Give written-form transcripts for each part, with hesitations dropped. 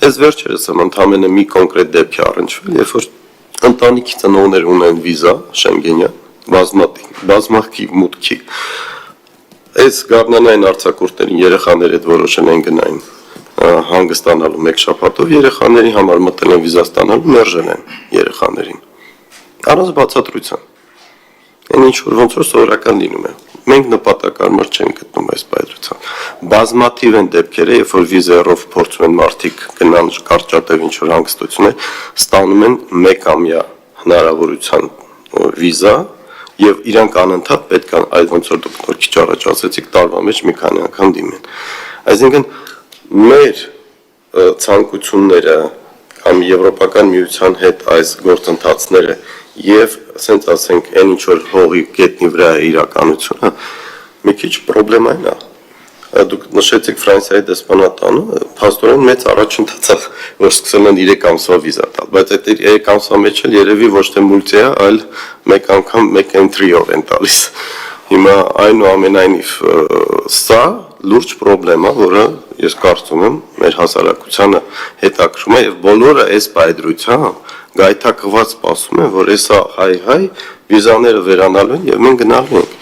Ես վերջերս եմ ընդամենը մի կոնկրետ դեպքի առնչվել, երբ որ ընտանիքի ծնողներ ունեն վիզա Շենգենյան, բազմակի մուտքի, այս գարնանային արձակուրդներին երեխաների հետ որոշել են գնային հանգստանալու մեկ շաբաթով, երեխաների համար մտել են վիզա ստանալու, մերժել են երեխաներին, առանց բացատրության, այն ինչ որ ոնց որ սովորական լինում է, մենք նպատակարար չենք գտնում այս բայդրությամբ, բազմաթիվ են դեպքերը, երբ որ վիզերով փորձում են մարդիկ գնան կարճատև ինչ որ հանգստություն է, ստանում են մեկամյա հնարավորության վիզա եւ իրանք անընդհատ պետք է այդ ոնց որ դուք նոր քիչ առաջ ասացիք տարվա մեջ մի քանի անգամ դիմեն։ Այսինքն մեր ցանկությունները կամ եվրոպական միության հետ այս գործընթացները եւ ասենք ասենք այն ինչ որ հողի գետնի վրա է իրականությունը մի քիչ պրոբլեմային է։ Դուք նշեցիք Ֆրանսիայի դեսպանատանը, փաստորեն մեծ առաջընթաց է, որ սկսել են 3 ամսվա վիզա տալ, բայց այդ 3 ամսվա մեջ էլ երևի ոչ թե մուլտի է, այլ մեկ անգամ մեկ entry-ով են տալիս։ Հիմա այնուամենայնիվ սա լուրջ պրոբլեմ է, որը ես կարծում եմ մեր հասարակությանը հետաքրում է եւ բոլորը այս բայդրությամբ գայթակղված սպասում են, որ հեսա հայ վիզաները վերանալու են եւ մենք գնալու ենք։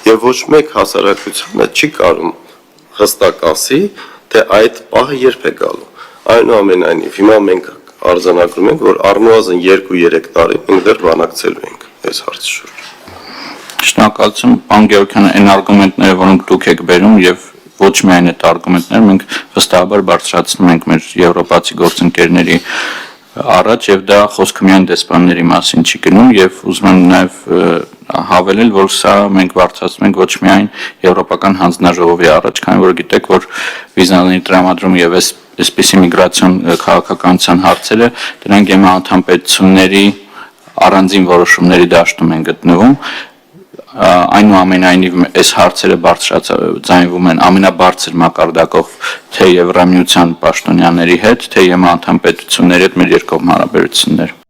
Եվ ոչ մեկ հասարակությանը չի կարող հստակ ասի, թե այդ պահը երբ է գալու։ Այնուամենայնիվ հիմա մենք արձանագրում ենք, որ առնվազն 2-3 տարի մենք դեռ բանակցելու ենք այս հարցի շուրջ։ Շնորհակալություն, պարոն Գեորգյան, այն արգումենտները, որոնք դուք եք բերում եւ ոչ միայն այդ արգումենտները, մենք վստահաբար բարձրացնում ենք մեր եվրոպացի գործընկերների առաջ եւ դա խոսքը միայն դեսպանների մասին չի գնում եւ ուզում եմ նաեւ հավելել, որ սա մենք բարձրացնում ենք ոչ միայն եվրոպական հանձնաժողովի առաջ, քանի որ գիտեք, որ վիզաների տրամադրում եւ այսպիսի միգրացիոն քաղաքականության հարցերը դրանք անդամ պետությունների առանձին որոշումների դաշտում են գտնվում։ Այնուամենայնիվ այս հարցերը բարձրացվում են ամենաբարձր մակարդակով թե Եվրամիության պաշտոնյաների հետ, թե անդամ պետությունների հետ մեր երկկողմ հարաբերություններում։